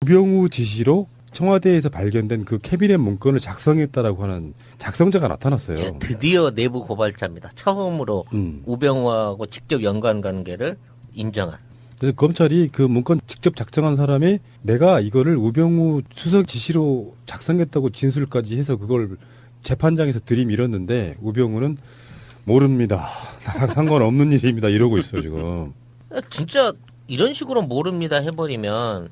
우병우 지시로 청와대에서 발견된 그 캐비넷 문건을 작성했다라고 하는 작성자가 나타났어요. 예, 드디어 내부 고발자입니다. 처음으로 우병우하고 직접 연관 관계를 인정한. 그래서 검찰이 그 문건 직접 작성한 사람이 내가 이거를 우병우 수석 지시로 작성했다고 진술까지 해서 그걸 재판장에서 들이밀었는데 우병우는 모릅니다. 나랑 상관없는 일입니다. 이러고 있어요 지금. 진짜 이런 식으로 모릅니다 해버리면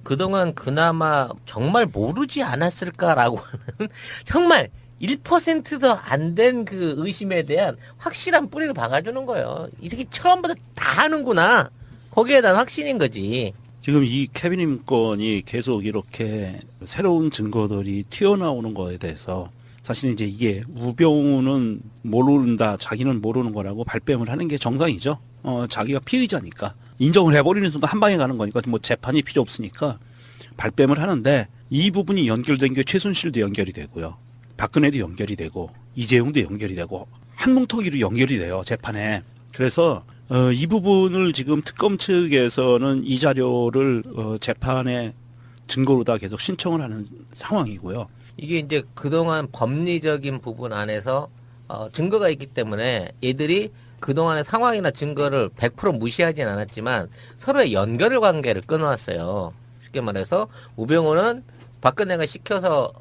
그동안 그나마 정말 모르지 않았을까라고 하는 정말 1%도 안 된 그 의심에 대한 확실한 뿌리를 박아주는 거예요. 이 새끼 처음부터 다 하는구나. 거기에 대한 확신인 거지. 지금 이 캐비닛 문건이 계속 이렇게 새로운 증거들이 튀어나오는 거에 대해서 사실은 이제 이게 우병우는 모른다, 자기는 모르는 거라고 발뺌을 하는 게 정상이죠. 자기가 피의자니까 인정을 해버리는 순간 한 방에 가는 거니까 뭐 재판이 필요 없으니까 발뺌을 하는데 이 부분이 연결된 게 최순실도 연결이 되고요, 박근혜도 연결이 되고 이재용도 연결이 되고 한뭉텅이로 연결이 돼요 재판에. 그래서 이 부분을 지금 특검 측에서는 이 자료를 재판에 증거로 다 계속 신청을 하는 상황이고요. 이게 이제 그동안 법리적인 부분 안에서 증거가 있기 때문에 얘들이 그동안의 상황이나 증거를 100% 무시하진 않았지만 서로의 연결 관계를 끊어왔어요. 쉽게 말해서 우병우는 박근혜가 시켜서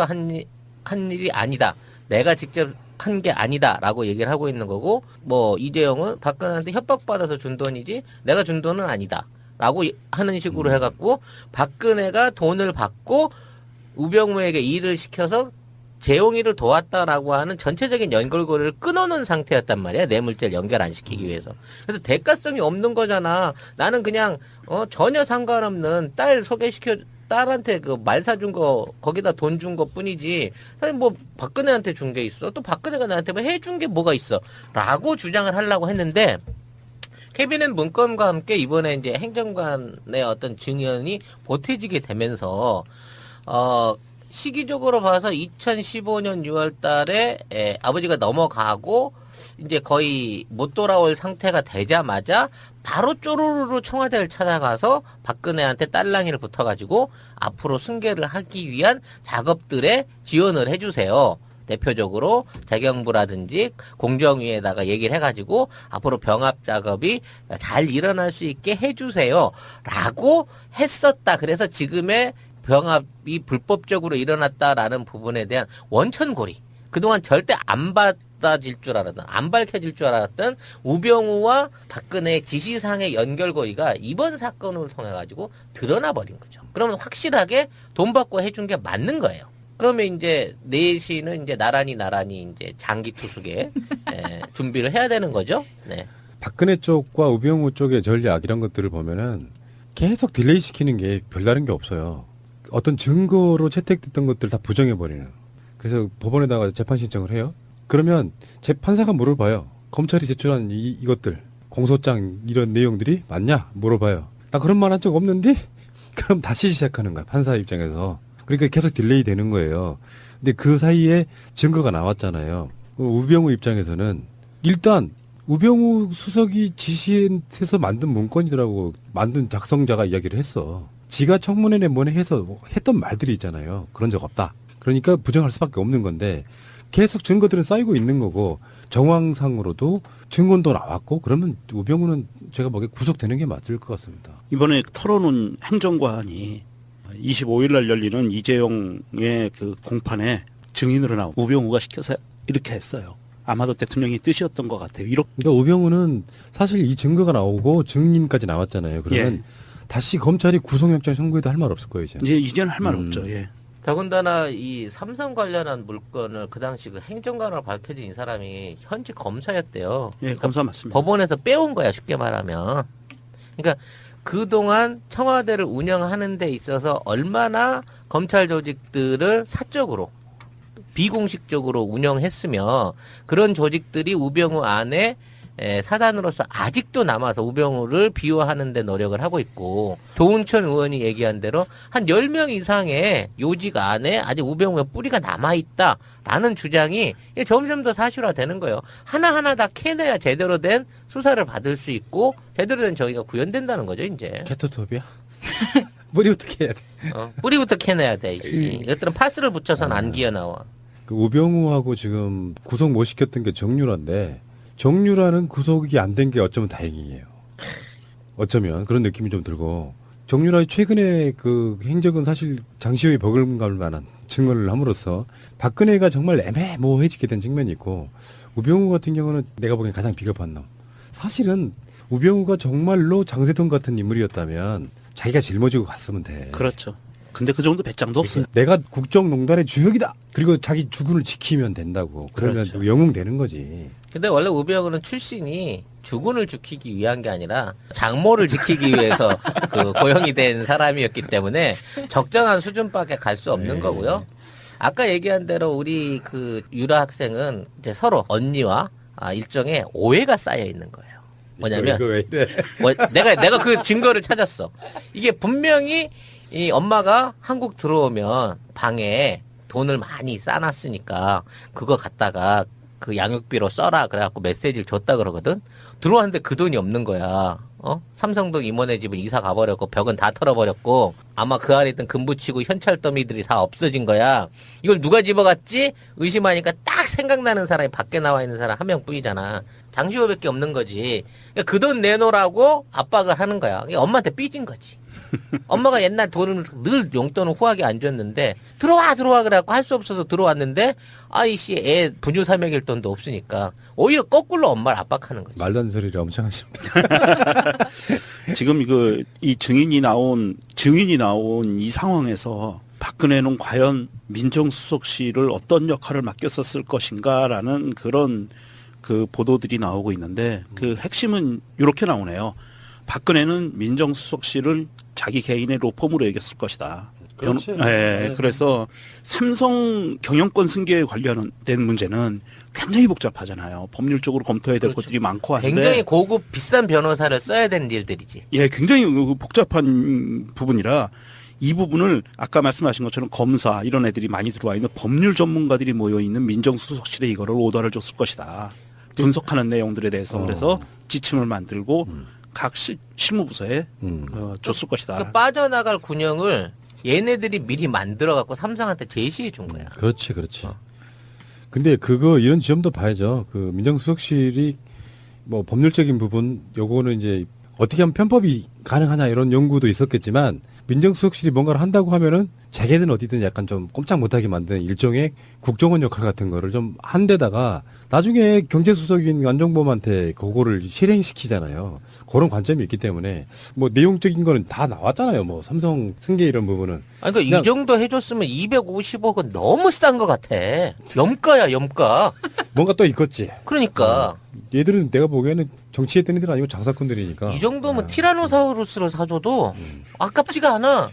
한 일이 아니다. 내가 직접 한 게 아니다라고 얘기를 하고 있는 거고, 뭐 이재용은 박근혜한테 협박받아서 준 돈이지 내가 준 돈은 아니다라고 하는 식으로 해갖고 박근혜가 돈을 받고 우병우에게 일을 시켜서 재용이를 도왔다라고 하는 전체적인 연결고리를 끊어놓은 상태였단 말이야. 뇌물죄를 연결 안 시키기 위해서. 그래서 대가성이 없는 거잖아. 나는 그냥 전혀 상관없는 딸 소개시켜 딸한테 그 말 사준 거 거기다 돈 준 것 뿐이지 사실 뭐 박근혜한테 준 게 있어, 또 박근혜가 나한테 뭐 해준 게 뭐가 있어 라고 주장을 하려고 했는데, 캐비넷 문건과 함께 이번에 이제 행정관의 어떤 증언이 보태지게 되면서 시기적으로 봐서 2015년 6월 달에 아버지가 넘어가고 이제 거의 못 돌아올 상태가 되자마자 바로 쪼르르 청와대를 찾아가서 박근혜한테 딸랑이를 붙어가지고 앞으로 승계를 하기 위한 작업들에 지원을 해주세요. 대표적으로 재경부라든지 공정위에다가 얘기를 해가지고 앞으로 병합 작업이 잘 일어날 수 있게 해주세요 라고 했었다. 그래서 지금의 병합이 불법적으로 일어났다라는 부분에 대한 원천고리, 그동안 절대 안 받아질 줄 알았던, 안 밝혀질 줄 알았던 우병우와 박근혜의 지시상의 연결고리가 이번 사건을 통해 가지고 드러나 버린 거죠. 그러면 확실하게 돈 받고 해준 게 맞는 거예요. 그러면 이제 내시는 이제 나란히 이제 장기 투숙에 준비를 해야 되는 거죠. 네. 박근혜 쪽과 우병우 쪽의 전략 이런 것들을 보면은 계속 딜레이 시키는 게 별다른 게 없어요. 어떤 증거로 채택됐던 것들 다 부정해버리는. 그래서 법원에다가 재판 신청을 해요. 그러면 재판사가 물어봐요. 검찰이 제출한 이것들, 공소장 이런 내용들이 맞냐? 물어봐요. 나 그런 말 한 적 없는데? 그럼 다시 시작하는 거야, 판사 입장에서. 그러니까 계속 딜레이 되는 거예요. 근데 그 사이에 증거가 나왔잖아요. 우병우 입장에서는 일단 우병우 수석이 지시해서 만든 문건이더라고. 만든 작성자가 이야기를 했어. 지가 청문회에 뭐네 해서 했던 말들이 있잖아요. 그런 적 없다. 그러니까 부정할 수밖에 없는 건데 계속 증거들은 쌓이고 있는 거고 정황상으로도 증언도 나왔고 그러면 우병우는 제가 보기에 구속되는 게 맞을 것 같습니다. 이번에 털어놓은 행정관이 25일 날 열리는 이재용의 그 공판에 증인으로 나오고 우병우가 시켜서 이렇게 했어요. 아마도 대통령이 뜻이었던 것 같아요. 이렇게. 그러니까 우병우는 사실 이 증거가 나오고 증인까지 나왔잖아요. 그러면 다시 검찰이 구속영장 청구해도 할 말 없을 거예요. 이제는 할 말 없죠. 예. 더군다나 이 삼성 관련한 물건을 그 당시 그 행정관으로 밝혀진 이 사람이 현직 검사였대요. 예, 그러니까 검사 맞습니다. 법원에서 빼온 거야, 쉽게 말하면. 그러니까 그동안 청와대를 운영하는 데 있어서 얼마나 검찰 조직들을 사적으로 비공식적으로 운영했으며 그런 조직들이 우병우 안에 사단으로서 아직도 남아서 우병우를 비호하는 데 노력을 하고 있고, 조은천 의원이 얘기한 대로 한 10명 이상의 요직 안에 아직 우병우의 뿌리가 남아있다라는 주장이 점점 더 사실화되는 거예요. 하나하나 다 캐내야 제대로 된 수사를 받을 수 있고 제대로 된 정의가 구현된다는 거죠, 이제. 캐토톱이야? 뿌리부터 캐야 돼. 뿌리부터 캐내야 돼. 이씨. 이것들은 파스를 붙여서는 안 기어 나와. 그 우병우하고 지금 구속 못 시켰던 게 정유라인데 정유라는 구속이 안 된 게 어쩌면 다행이에요. 어쩌면 그런 느낌이 좀 들고 정유라의 최근에 그 행적은 사실 장시호의 버금갈 만한 증언을 함으로써 박근혜가 정말 애매모호해지게 된 측면이 있고 우병우 같은 경우는 내가 보기엔 가장 비겁한 놈. 사실은 우병우가 정말로 장세동 같은 인물이었다면 자기가 짊어지고 갔으면 돼. 그렇죠. 근데 그 정도 배짱도 없어요. 내가 국정농단의 주역이다. 그리고 자기 주군을 지키면 된다고. 그러면 그렇죠. 또 영웅 되는 거지. 근데 원래 우병우는 출신이 주군을 지키기 위한 게 아니라 장모를 지키기 위해서 그 고용이 된 사람이었기 때문에 적정한 수준밖에 갈 수 없는 거고요. 아까 얘기한 대로 우리 그 유라 학생은 이제 서로 언니와 일종의 오해가 쌓여 있는 거예요. 뭐냐면 이거 왜 이래? 내가 그 증거를 찾았어. 이게 분명히 이 엄마가 한국 들어오면 방에 돈을 많이 싸놨으니까 그거 갖다가 그 양육비로 써라 그래갖고 메시지를 줬다 그러거든. 들어왔는데 그 돈이 없는 거야. 삼성동 임원의 집은 이사 가버렸고 벽은 다 털어버렸고 아마 그 안에 있던 금붙이고 현찰 더미들이 다 없어진 거야. 이걸 누가 집어갔지? 의심하니까 딱 생각나는 사람이 밖에 나와 있는 사람 한 명뿐이잖아. 장시호밖에 없는 거지. 그 돈 내놓으라고 압박을 하는 거야. 그러니까 엄마한테 삐진 거지. 엄마가 옛날 돈을 늘 용돈을 후하게 안 줬는데 들어와 그래갖고 할 수 없어서 들어왔는데 아이씨 애 분유사먹일 돈도 없으니까 오히려 거꾸로 엄마를 압박하는 거지. 말도 안 되는 소리를 엄청 하십니다. 지금 이 증인이 나온 이 상황에서 박근혜는 과연 민정수석실을 어떤 역할을 맡겼었을 것인가라는 그런 그 보도들이 나오고 있는데 그 핵심은 이렇게 나오네요. 박근혜는 민정수석실을 자기 개인의 로펌으로 여겼을 것이다. 그렇지. 네, 그래서 삼성 경영권 승계에 관련된 문제는 굉장히 복잡하잖아요. 법률적으로 검토해야 될 그렇죠. 것들이 많고 한데 굉장히 고급 비싼 변호사를 써야 되는 일들이지. 예, 굉장히 복잡한 부분이라 이 부분을 아까 말씀하신 것처럼 검사 이런 애들이 많이 들어와 있는 법률 전문가들이 모여 있는 민정수석실에 이거를 오더를 줬을 것이다. 분석하는 내용들에 대해서 그래서 지침을 만들고 각 실무부서에 줬을 것이다. 그 빠져나갈 군형을 얘네들이 미리 만들어갖고 삼성한테 제시해 준 거야. 그렇지. 근데 이런 지점도 봐야죠. 그 민정수석실이 뭐 법률적인 부분 요거는 이제 어떻게 하면 편법이 가능하냐 이런 연구도 있었겠지만 민정수석실이 뭔가를 한다고 하면은 자기는 어디든 약간 좀 꼼짝 못하게 만드는 일종의 국정원 역할 같은 거를 좀 한 데다가 나중에 경제수석인 안종범한테 그거를 실행시키잖아요. 그런 관점이 있기 때문에 뭐 내용적인 거는 다 나왔잖아요. 뭐 삼성 승계 이런 부분은. 아니, 그러니까 이 정도 해줬으면 250억은 너무 싼 것 같아. 염가야, 염가. 뭔가 또 있겠지. 그러니까. 얘들은 내가 보기에는 정치했던 애들 아니고 장사꾼들이니까. 이 정도면 티라노사우루스를 사줘도 아깝지가 않아.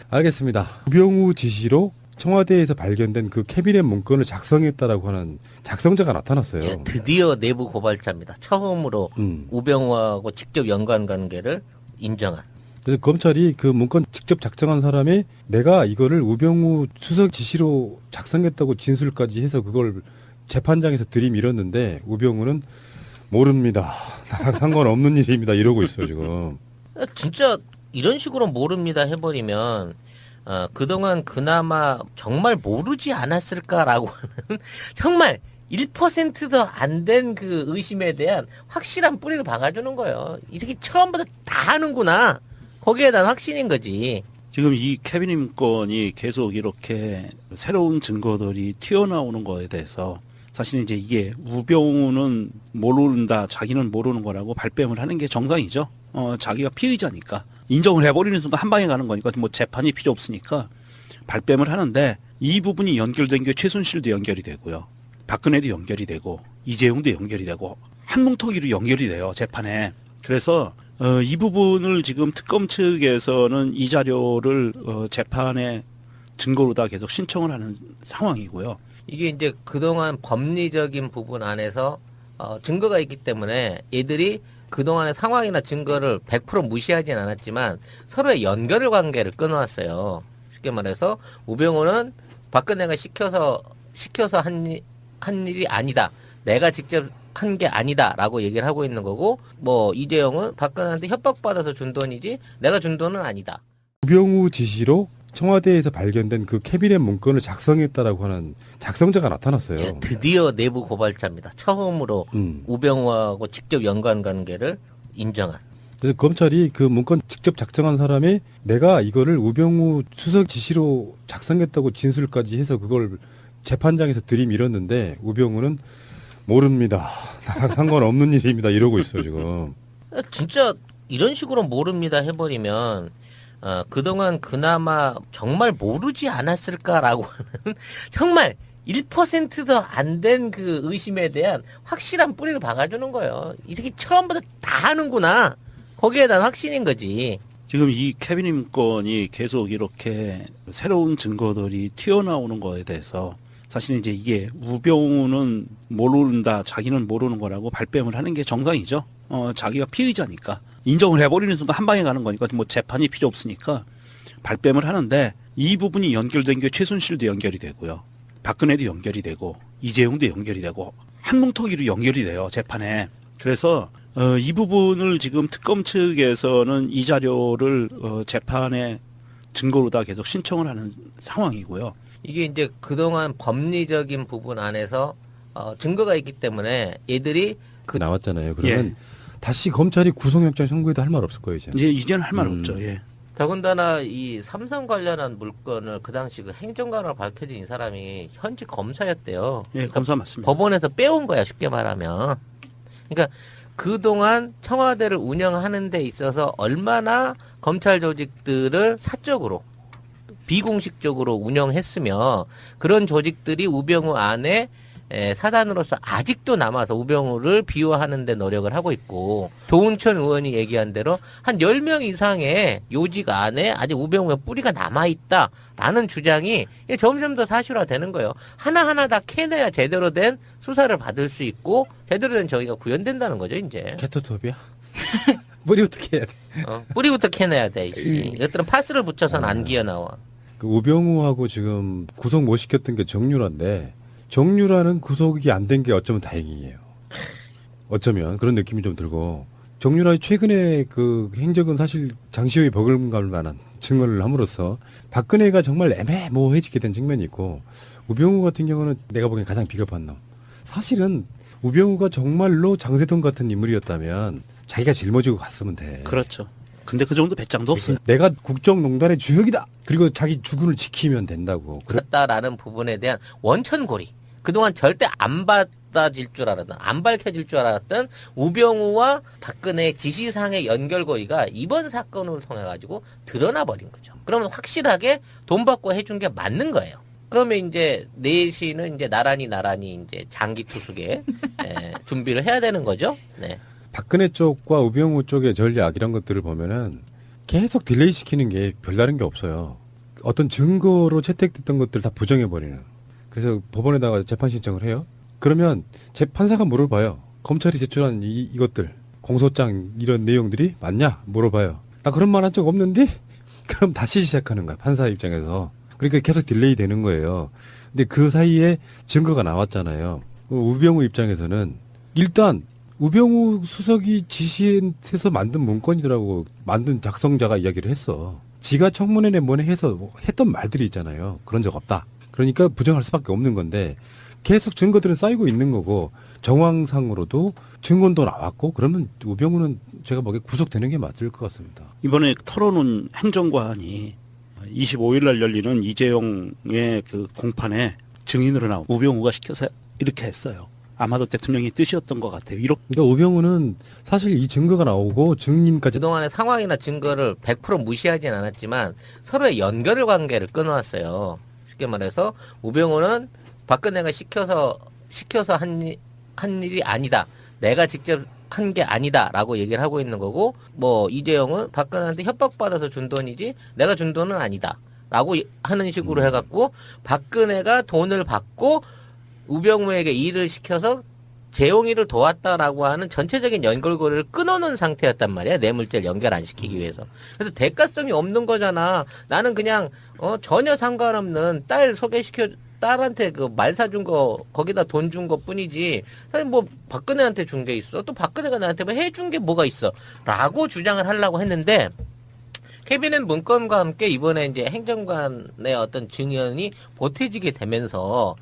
알겠습니다. 우병우 지시로 청와대에서 발견된 그 캐비넷 문건을 작성했다라고 하는 작성자가 나타났어요. 예, 드디어 내부 고발자입니다. 처음으로 우병우하고 직접 연관 관계를 인정한. 그래서 검찰이 그 문건 직접 작성한 사람이 내가 이거를 우병우 수석 지시로 작성했다고 진술까지 해서 그걸 재판장에서 들이밀었는데 우병우는 모릅니다. 나랑 상관없는 일입니다. 이러고 있어요 지금. 진짜 이런 식으로 모릅니다 해버리면 그동안 그나마 정말 모르지 않았을까라고 하는 정말 1%도 안 된 그 의심에 대한 확실한 뿌리를 박아주는 거예요. 이 새끼 처음부터 다 하는구나. 거기에 대한 확신인 거지. 지금 이 캐비닛 문건이 계속 이렇게 새로운 증거들이 튀어나오는 거에 대해서 사실은 이제 이게 우병우는 모른다, 자기는 모르는 거라고 발뺌을 하는 게 정상이죠. 자기가 피의자니까 인정을 해버리는 순간 한 방에 가는 거니까 뭐 재판이 필요 없으니까 발뺌을 하는데 이 부분이 연결된 게 최순실도 연결이 되고요, 박근혜도 연결이 되고 이재용도 연결이 되고 한뭉텅이로 연결이 돼요 재판에. 그래서 이 부분을 지금 특검 측에서는 이 자료를 재판에 증거로 다 계속 신청을 하는 상황이고요. 이게 이제 그동안 법리적인 부분 안에서 증거가 있기 때문에 얘들이 그동안의 상황이나 증거를 100% 무시하진 않았지만 서로의 연결 관계를 끊어왔어요. 쉽게 말해서 우병우는 박근혜가 시켜서 한 일이 아니다. 내가 직접 한 게 아니다라고 얘기를 하고 있는 거고, 뭐 이재용은 박근혜한테 협박받아서 준 돈이지 내가 준 돈은 아니다. 우병우 지시로 청와대에서 발견된 그 캐비넷 문건을 작성했다라고 하는 작성자가 나타났어요. 예, 드디어 내부 고발자입니다. 처음으로 우병우하고 직접 연관 관계를 인정한. 그래서 검찰이 그 문건 직접 작성한 사람이 내가 이거를 우병우 수석 지시로 작성했다고 진술까지 해서 그걸 재판장에서 들이밀었는데 우병우는 모릅니다. 나랑 상관없는 일입니다. 이러고 있어요 지금. 진짜 이런 식으로 모릅니다 해버리면 그동안 그나마 정말 모르지 않았을까라고 하는 정말 1%도 안 된 그 의심에 대한 확실한 뿌리를 박아주는 거예요. 이 새끼 처음부터 다 하는구나. 거기에 대한 확신인 거지. 지금 이 캐비닛 문건이 계속 이렇게 새로운 증거들이 튀어나오는 거에 대해서 사실 이제 이게 우병우는 모른다, 자기는 모르는 거라고 발뺌을 하는 게 정상이죠. 자기가 피의자니까 인정을 해버리는 순간 한 방에 가는 거니까 뭐 재판이 필요 없으니까 발뺌을 하는데 이 부분이 연결된 게 최순실도 연결이 되고요, 박근혜도 연결이 되고 이재용도 연결이 되고 한뭉텅이로 연결이 돼요 재판에. 그래서 이 부분을 지금 특검 측에서는 이 자료를 재판에 증거로 다 계속 신청을 하는 상황이고요. 이게 이제 그동안 법리적인 부분 안에서 증거가 있기 때문에 얘들이 나왔잖아요. 그러면 다시 검찰이 구속영장 청구해도 할 말 없을 거예요 이제. 이제는 할 말 없죠. 예. 더군다나 이 삼성 관련한 물건을 그 당시 그 행정관으로 밝혀진 이 사람이 현직 검사였대요. 예, 검사 맞습니다. 법원에서 빼온 거야 쉽게 말하면. 그러니까 그동안 청와대를 운영하는 데 있어서 얼마나 검찰 조직들을 사적으로 비공식적으로 운영했으며 그런 조직들이 우병우 안에 사단으로서 아직도 남아서 우병우를 비호하는 데 노력을 하고 있고, 조은천 의원이 얘기한 대로 한 10명 이상의 요직 안에 아직 우병우의 뿌리가 남아있다라는 주장이 점점 더 사실화되는 거예요. 하나하나 다 캐내야 제대로 된 수사를 받을 수 있고 제대로 된 정의가 구현된다는 거죠 이제. 개토톱이야? 뿌리부터 캐야 돼. 뿌리부터 캐내야 돼. 이것들은 파스를 붙여서는 안 기어나와. 그 우병우하고 지금 구속 못 시켰던 게 정유라인데 정유라는 구속이 안 된 게 어쩌면 다행이에요. 어쩌면 그런 느낌이 좀 들고, 정유라의 최근에 그 행적은 사실 장시호의 버금갈 만한 증언을 함으로써 박근혜가 정말 애매모호해지게 된 측면이 있고, 우병우 같은 경우는 내가 보기엔 가장 비겁한 놈. 사실은 우병우가 정말로 장세동 같은 인물이었다면 자기가 짊어지고 갔으면 돼. 그렇죠. 근데 그 정도 배짱도 없어요. 내가 국정농단의 주역이다. 그리고 자기 주군을 지키면 된다고. 그렇다라는 부분에 대한 원천고리. 그동안 절대 안 받아질 줄 알았던, 안 밝혀질 줄 알았던 우병우와 박근혜의 지시상의 연결고리가 이번 사건을 통해 가지고 드러나 버린 거죠. 그러면 확실하게 돈 받고 해준 게 맞는 거예요. 그러면 이제 내시는 이제 나란히 이제 장기 투숙에 준비를 해야 되는 거죠. 네. 박근혜 쪽과 우병우 쪽의 전략 이런 것들을 보면은 계속 딜레이 시키는 게 별다른 게 없어요. 어떤 증거로 채택됐던 것들 다 부정해버리는. 그래서 법원에다가 재판 신청을 해요. 그러면 재판사가 물어봐요. 검찰이 제출한 이것들, 공소장 이런 내용들이 맞냐 물어봐요. 나 그런 말 한 적 없는데? 그럼 다시 시작하는 거야, 판사 입장에서. 그러니까 계속 딜레이 되는 거예요. 근데 그 사이에 증거가 나왔잖아요. 우병우 입장에서는 일단 우병우 수석이 지시해서 만든 문건이더라고. 만든 작성자가 이야기를 했어. 지가 청문회에 뭐네 해서 했던 말들이 있잖아요. 그런 적 없다. 그러니까 부정할 수밖에 없는 건데 계속 증거들은 쌓이고 있는 거고, 정황상으로도 증언도 나왔고, 그러면 우병우는 제가 보기에 구속되는 게 맞을 것 같습니다. 이번에 털어놓은 행정관이 25일 날 열리는 이재용의 그 공판에 증인으로 나온 우병우가 시켜서 이렇게 했어요. 아마도 대통령의 뜻이었던 것 같아요. 이렇게. 그러니까 우병우는 사실 이 증거가 나오고 증인까지 그동안의 상황이나 증거를 100% 무시하진 않았지만 서로의 연결 관계를 끊어왔어요. 쉽게 말해서 우병우는 박근혜가 시켜서 한 일이 아니다. 내가 직접 한 게 아니다라고 얘기를 하고 있는 거고, 뭐 이재용은 박근혜한테 협박받아서 준 돈이지 내가 준 돈은 아니다라고 하는 식으로 해갖고 박근혜가 돈을 받고 우병우에게 일을 시켜서 재용이를 도왔다라고 하는 전체적인 연결고리를 끊어놓은 상태였단 말이야. 뇌물죄를 연결 안 시키기 위해서. 그래서 대가성이 없는 거잖아. 나는 그냥 전혀 상관없는 딸 소개시켜 딸한테 그 말 사준 거 거기다 돈 준 거 뿐이지 사실 뭐 박근혜한테 준 게 있어 또 박근혜가 나한테 뭐 해준 게 뭐가 있어 라고 주장을 하려고 했는데 캐비넷 문건과 함께 이번에 이제 행정관의 어떤 증언이 보태지게 되면서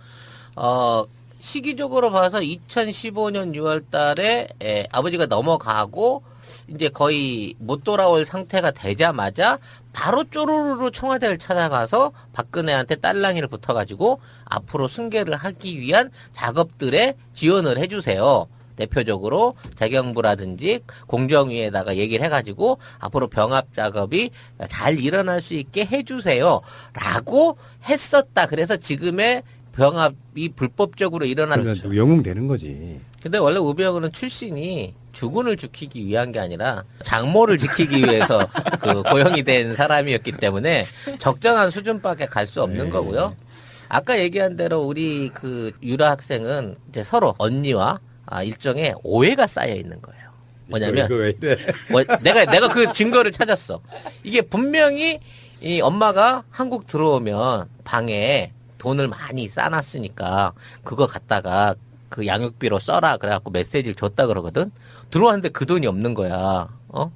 시기적으로 봐서 2015년 6월 달에 아버지가 넘어가고 이제 거의 못 돌아올 상태가 되자마자 바로 쪼르르 청와대를 찾아가서 박근혜한테 딸랑이를 붙어가지고 앞으로 승계를 하기 위한 작업들에 지원을 해주세요. 대표적으로 재경부라든지 공정위에다가 얘기를 해가지고 앞으로 병합 작업이 잘 일어날 수 있게 해주세요. 라고 했었다. 그래서 지금의 병합이 불법적으로 일어났죠. 그러니까 영웅되는 거지. 근데 원래 우병우는 출신이 주군을 지키기 위한 게 아니라 장모를 지키기 위해서 그 고용이 된 사람이었기 때문에 적정한 수준밖에 갈 수 없는 네. 거고요. 아까 얘기한 대로 우리 그 유라 학생은 이제 서로 언니와 일종의 오해가 쌓여 있는 거예요. 뭐냐면 이거 왜 이래? 내가 그 증거를 찾았어. 이게 분명히 이 엄마가 한국 들어오면 방에 돈을 많이 싸놨으니까 그거 갖다가 그 양육비로 써라 그래갖고 메시지를 줬다 그러거든. 들어왔는데 그 돈이 없는 거야.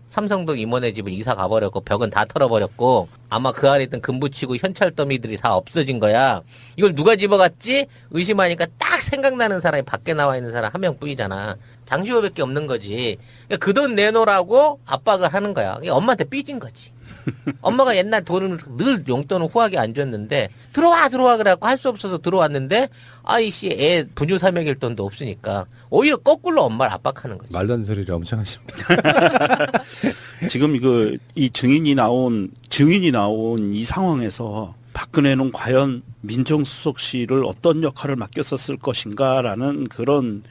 삼성동 임원의 집은 이사 가버렸고 벽은 다 털어버렸고 아마 그 안에 있던 금 붙이고 현찰 더미들이 다 없어진 거야. 이걸 누가 집어갔지? 의심하니까 딱 생각나는 사람이 밖에 나와 있는 사람 한 명뿐이잖아. 장시호밖에 없는 거지. 그 돈 내놓으라고 압박을 하는 거야. 엄마한테 삐진 거지. 엄마가 옛날 돈을 늘 용돈을 후하게 안 줬는데 들어와 그래갖고 할 수 없어서 들어왔는데 아이씨 애 분유사먹일 돈도 없으니까 오히려 거꾸로 엄마를 압박하는 거지. 말도 안 되는 소리를 엄청 하십니다. 지금 이 증인이 나온 이 상황에서 박근혜는 과연 민정수석실을 어떤 역할을 맡겼었을 것인가라는 그런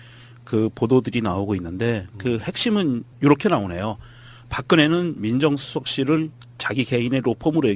그 보도들이 나오고 있는데 그 핵심은 이렇게 나오네요. 박근혜는 민정수석실을 자기 개인의 로펌으로